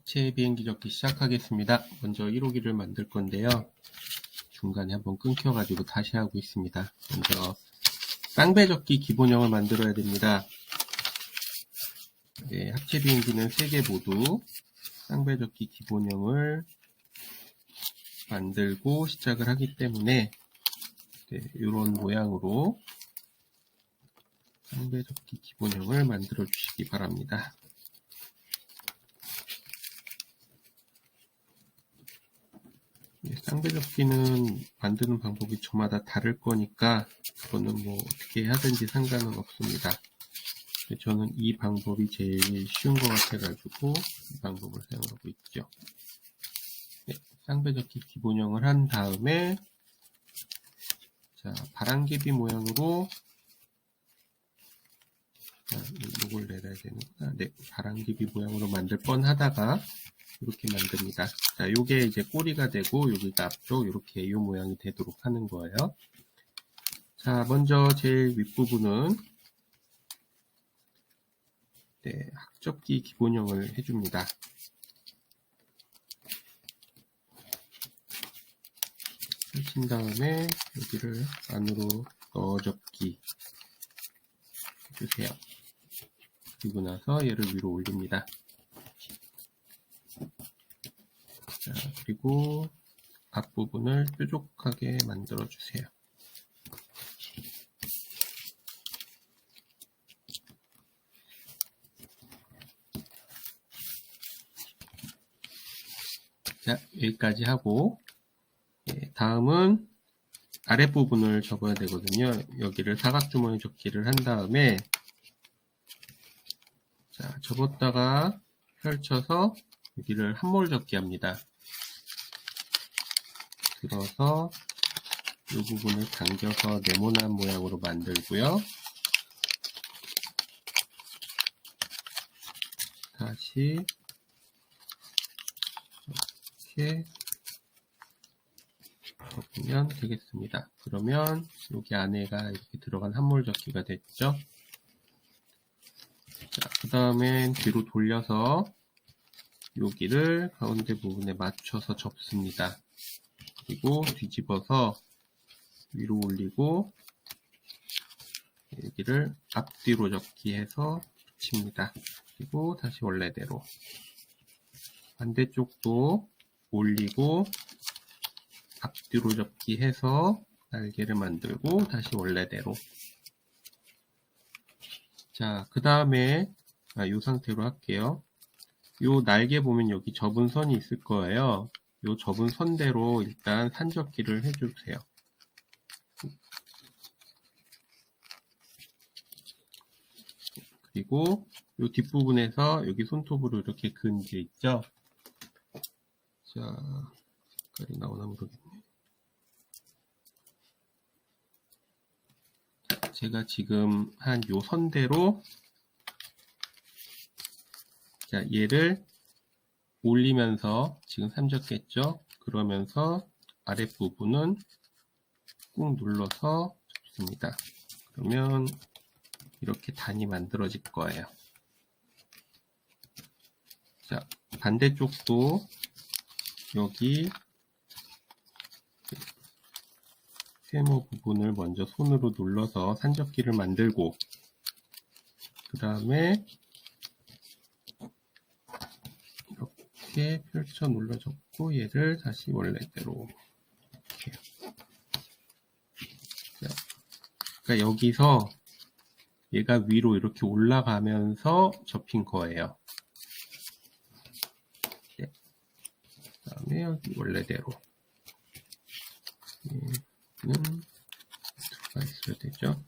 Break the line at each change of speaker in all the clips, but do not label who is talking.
합체 비행기 접기 시작하겠습니다. 먼저 1호기를 만들 건데요. 중간에 한번 끊겨가지고 다시 하고 있습니다. 먼저 쌍배 접기 기본형을 만들어야 됩니다. 네, 합체 비행기는 3개 모두 쌍배 접기 기본형을 만들고 시작을 하기 때문에 이런 모양으로 쌍배 접기 기본형을 만들어 주시기 바랍니다. 쌍배 접기는 만드는 방법이 저마다 다를 거니까 그거는 뭐 어떻게 하든지 상관은 없습니다. 저는 이 방법이 제일 쉬운 것 같아가지고 이 방법을 사용하고 있죠. 쌍배 접기 기본형을 한 다음에 자, 바람개비 모양으로 이걸 내려야 되는구나. 네, 바람개비 모양으로 만들 뻔 하다가 이렇게 만듭니다. 자, 요게 이제 꼬리가 되고 여기가 앞쪽 이렇게 이 모양이 되도록 하는 거예요. 자, 먼저 제일 윗부분은 학접기 기본형을 해줍니다. 펼친 다음에 여기를 안으로 넣어 접기 해주세요. 그리고 나서 얘를 위로 올립니다. 자, 그리고 앞부분을 뾰족하게 만들어 주세요. 자, 여기까지 하고 다음은 아랫부분을 접어야 되거든요. 여기를 사각주머니 접기를 한 다음에 자, 접었다가 펼쳐서 여기를 한몰 접기 합니다. 들어서 이 부분을 당겨서 네모난 모양으로 만들고요. 다시 이렇게 접으면 되겠습니다. 그러면 여기 안에가 이렇게 들어간 한몰 접기가 됐죠. 자, 그 다음엔 뒤로 돌려서 여기를 가운데 부분에 맞춰서 접습니다. 그리고 뒤집어서 위로 올리고 여기를 앞뒤로 접기해서 붙입니다. 그리고 다시 원래대로 반대쪽도 올리고 앞뒤로 접기해서 날개를 만들고 다시 원래대로. 자, 그 다음에 이 상태로 할게요. 요 날개 보면 여기 접은 선이 있을 거예요. 요 접은 선대로 일단 산접기를 해주세요. 그리고 요 뒷부분에서 여기 손톱으로 이렇게 그은 게 있죠. 자, 색깔이 나오나 모르겠네. 자, 제가 지금 한 요 선대로 자, 얘를 올리면서 지금 삼접겠죠? 그러면서 아랫부분은 꾹 눌러서 접습니다. 그러면 이렇게 단이 만들어질 거예요. 자, 반대쪽도 여기 세모 부분을 먼저 손으로 눌러서 산접기를 만들고 그 다음에 이렇게 펼쳐 눌러 접고 얘를 다시 원래대로 이렇게. 자, 그러니까 여기서 얘가 위로 이렇게 올라가면서 접힌 거예요. 네. 그 다음에 여기 원래대로 얘는 들어가 있어야 되죠.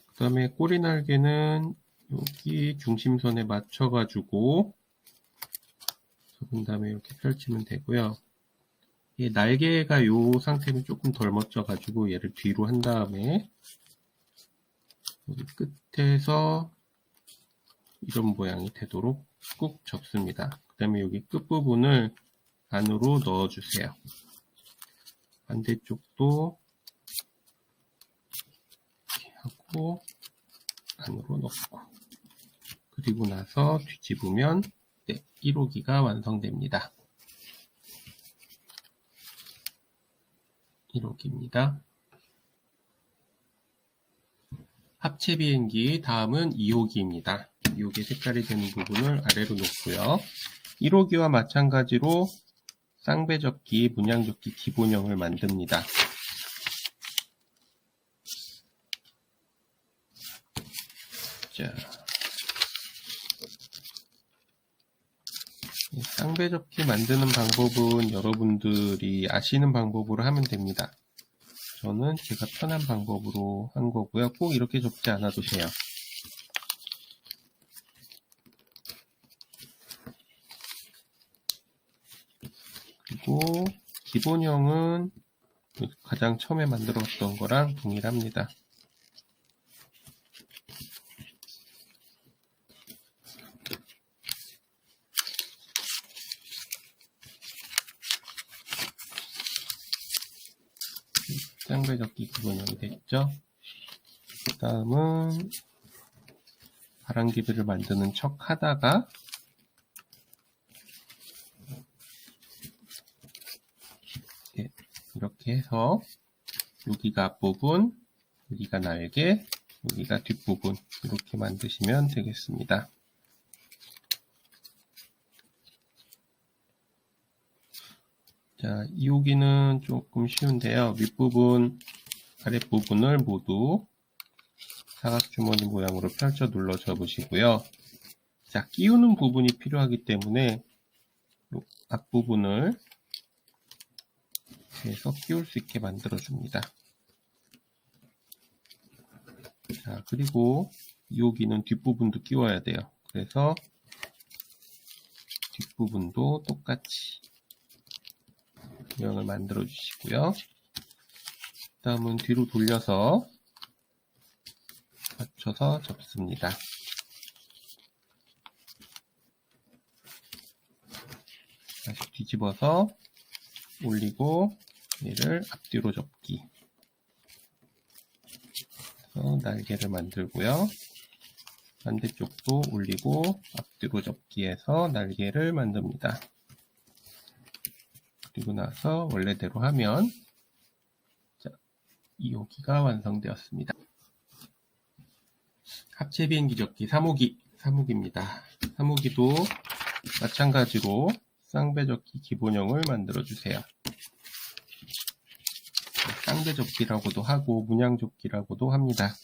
그 다음에 꼬리 날개는 여기 중심선에 맞춰가지고 접은 다음에 이렇게 펼치면 되고요. 이 날개가 이 상태는 조금 덜 멋져가지고 얘를 뒤로 한 다음에 여기 끝에서 이런 모양이 되도록 꾹 접습니다. 그 다음에 여기 끝부분을 안으로 넣어주세요. 반대쪽도 이렇게 하고 안으로 넣고 그리고 나서 뒤집으면 네, 1호기가 완성됩니다. 1호기입니다. 합체 비행기, 다음은 2호기입니다. 2호기 색깔이 되는 부분을 아래로 놓고요. 1호기와 마찬가지로 쌍배접기, 문양접기 기본형을 만듭니다. 자, 쌍배접기 만드는 방법은 여러분들이 아시는 방법으로 하면 됩니다. 저는 제가 편한 방법으로 한 거고요. 꼭 이렇게 접지 않아도 돼요. 그리고 기본형은 가장 처음에 만들었던 거랑 동일합니다. 쌍배접기 기본형이 됐죠. 그 다음은 바람기비를 만드는 척 하다가 이렇게 해서 여기가 앞부분, 여기가 날개, 여기가 뒷부분 이렇게 만드시면 되겠습니다. 자, 2호기는 조금 쉬운데요. 윗부분, 아랫부분을 모두 사각주머니 모양으로 펼쳐 눌러 접으시고요. 자, 끼우는 부분이 필요하기 때문에 앞부분을 해서 끼울 수 있게 만들어 줍니다. 자, 그리고 2호기는 뒷부분도 끼워야 돼요. 그래서 뒷부분도 똑같이 모양을 만들어 주시고요. 다음은 뒤로 돌려서 맞춰서 접습니다. 다시 뒤집어서 올리고 얘를 앞뒤로 접기. 그래서 날개를 만들고요. 반대쪽도 올리고 앞뒤로 접기해서 날개를 만듭니다. 그리고 나서 원래대로 하면 2호기가 완성되었습니다. 합체 비행기 접기 3호기입니다. 3호기도 마찬가지로 쌍배접기 기본형을 만들어 주세요. 쌍배접기라고도 하고 문양접기라고도 합니다.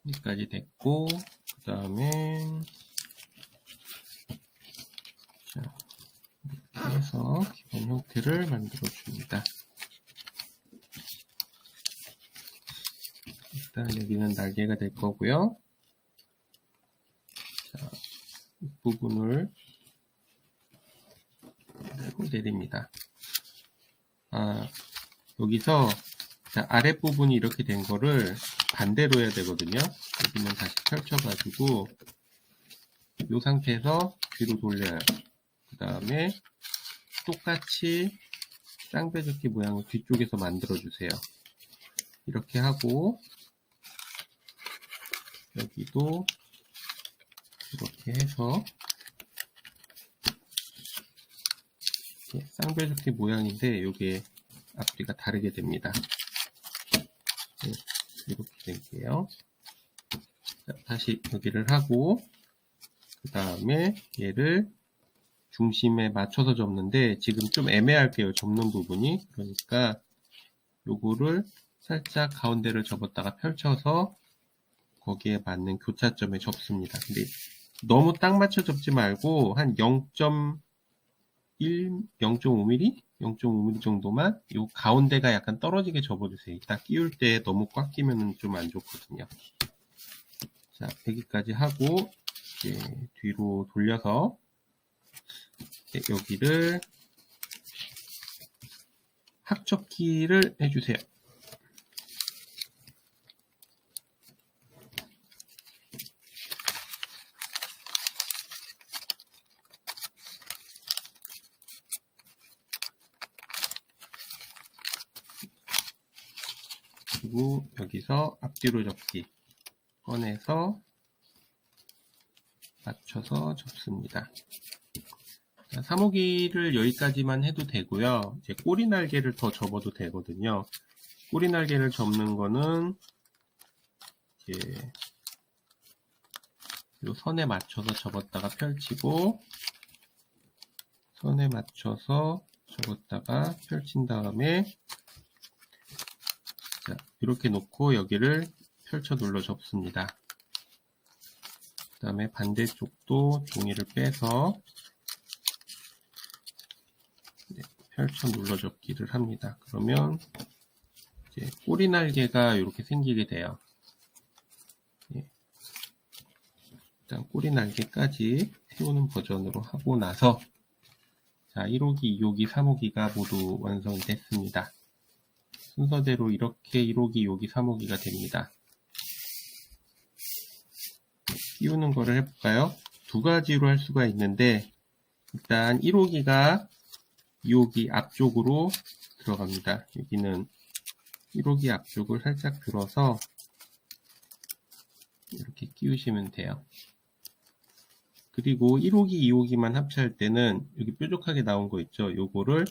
여기까지 됐고, 그 다음에 이렇게 해서 기본 형태를 만들어 줍니다. 일단 여기는 날개가 될 거고요. 자, 이 부분을 내립니다. 여기서 아랫부분이 이렇게 된 거를 반대로 해야 되거든요. 여기는 다시 펼쳐가지고 이 상태에서 뒤로 돌려요. 그 다음에 똑같이 쌍배접기 모양을 뒤쪽에서 만들어주세요. 이렇게 하고 여기도 이렇게 해서 쌍배접기 모양인데 이게 앞뒤가 다르게 됩니다. 네, 이렇게 될게요. 자, 다시 여기를 하고 그 다음에 얘를 중심에 맞춰서 접는데 지금 좀 애매할게요. 접는 부분이. 그러니까 요거를 살짝 가운데를 접었다가 펼쳐서 거기에 맞는 교차점에 접습니다. 근데 너무 딱 맞춰 접지 말고 한 0.1, 0.5mm 0.5mm 정도만 요 가운데가 약간 떨어지게 접어주세요. 이따 끼울 때 너무 꽉 끼면 좀 안 좋거든요. 자, 여기까지 하고 이제 뒤로 돌려서 여기를 합접기를 해주세요. 그리고 여기서 앞뒤로 접기 꺼내서 맞춰서 접습니다. 자, 3호기를 여기까지만 해도 되고요. 이제 꼬리 날개를 더 접어도 되거든요. 꼬리 날개를 접는 거는 이제 요 선에 맞춰서 접었다가 펼치고 선에 맞춰서 접었다가 펼친 다음에 자, 이렇게 놓고 여기를 펼쳐 눌러 접습니다. 그 다음에 반대쪽도 종이를 빼서 펼쳐 눌러 접기를 합니다. 그러면 이제 꼬리 날개가 이렇게 생기게 돼요. 일단 꼬리 날개까지 세우는 버전으로 하고 나서 자, 1호기, 2호기, 3호기가 모두 완성이 됐습니다. 순서대로 이렇게 1호기, 2호기, 3호기가 됩니다. 끼우는 거를 해볼까요? 두 가지로 할 수가 있는데 일단 1호기가 2호기 앞쪽으로 들어갑니다. 여기는 1호기 앞쪽을 살짝 들어서 이렇게 끼우시면 돼요. 그리고 1호기, 2호기만 합체할 때는 여기 뾰족하게 나온 거 있죠? 요거를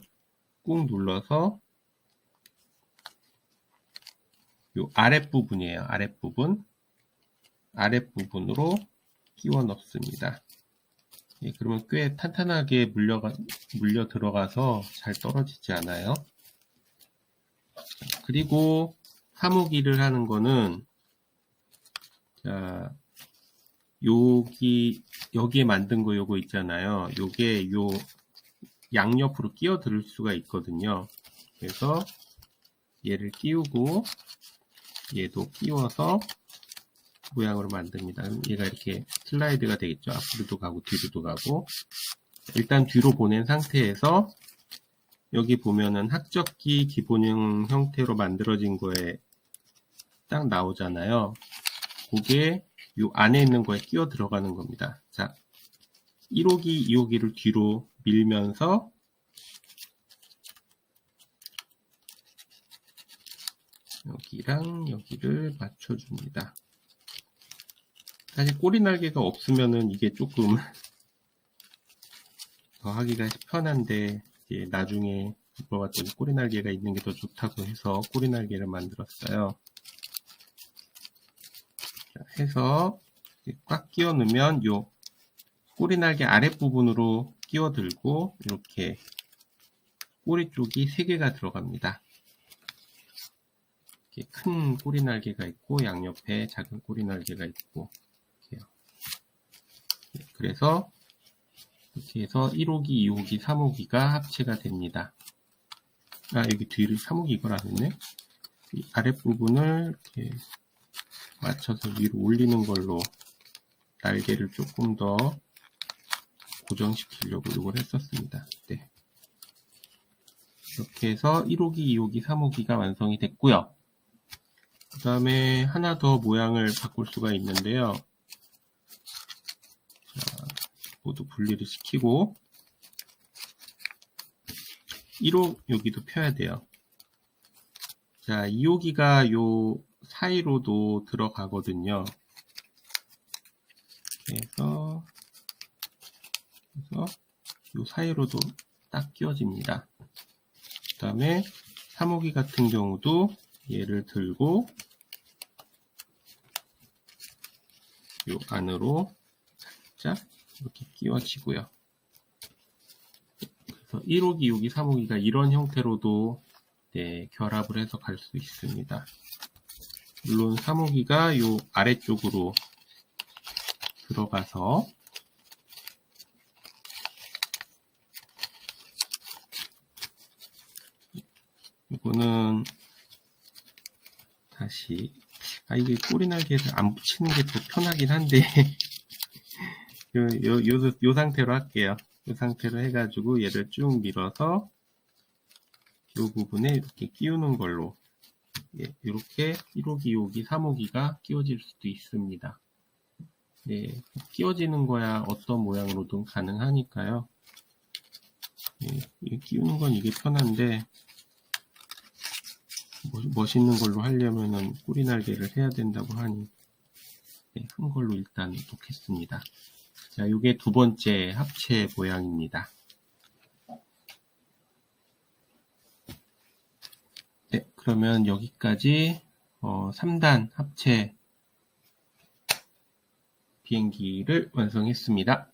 꾹 눌러서 요 아랫부분이에요. 아랫부분으로 끼워 넣습니다. 예, 그러면 꽤 탄탄하게 물려 들어가서 잘 떨어지지 않아요. 그리고 3호기를 하는 거는 자, 여기에 만든 거 요거 있잖아요. 요게 요 양옆으로 끼워 들을 수가 있거든요. 그래서 얘를 끼우고 얘도 끼워서 모양으로 만듭니다. 얘가 이렇게 슬라이드가 되겠죠. 앞으로도 가고 뒤로도 가고. 일단 뒤로 보낸 상태에서 여기 보면은 학접기 기본형 형태로 만들어진 거에 딱 나오잖아요. 그게 요 안에 있는 거에 끼워 들어가는 겁니다. 자, 1호기, 2호기를 뒤로 밀면서 여기랑 여기를 맞춰줍니다. 사실 꼬리 날개가 없으면은 이게 조금 더 하기가 편한데 이제 나중에 물어봤더니 꼬리 날개가 있는 게 더 좋다고 해서 꼬리 날개를 만들었어요. 자, 해서 꽉 끼워 넣으면 요 꼬리 날개 아랫부분으로 끼워 들고 이렇게 꼬리 쪽이 3개가 들어갑니다. 이렇게 큰 꼬리 날개가 있고 양옆에 작은 꼬리 날개가 있고 이렇게요. 그래서 이렇게 해서 1호기, 2호기, 3호기가 합체가 됩니다. 아, 여기 뒤를 3호기 이걸 안 했네. 이 아랫부분을 이렇게 맞춰서 위로 올리는 걸로 날개를 조금 더 고정시키려고 이걸 했었습니다. 네. 이렇게 해서 1호기, 2호기, 3호기가 완성이 됐고요. 그 다음에 하나 더 모양을 바꿀 수가 있는데요. 자, 모두 분리를 시키고 1호 여기도 펴야 돼요. 자, 2호기가 요 사이로도 들어가거든요. 그래서 요 사이로도 딱 끼워집니다. 그 다음에 3호기 같은 경우도 얘를 들고 요 안으로 살짝 이렇게 끼워지고요. 그래서 1호기, 2호기, 3호기가 이런 형태로도 네, 결합을 해서 갈 수 있습니다. 물론 3호기가 요 아래쪽으로 들어가서 요거는 다시 이게 꼬리 날개를 안 붙이는 게 더 편하긴 한데 요 상태로 할게요. 요 상태로 해가지고 얘를 쭉 밀어서 요 부분에 이렇게 끼우는 걸로 이렇게 1호기, 2호기, 3호기가 끼워질 수도 있습니다. 네, 끼워지는 거야 어떤 모양으로든 가능하니까요. 네, 끼우는 건 이게 편한데 멋있는 걸로 하려면은 꼬리 날개를 해야 된다고 하니 네, 큰 걸로 일단 놓겠습니다. 자, 요게 두 번째 합체 모양입니다. 네, 그러면 여기까지 3단 합체 비행기를 완성했습니다.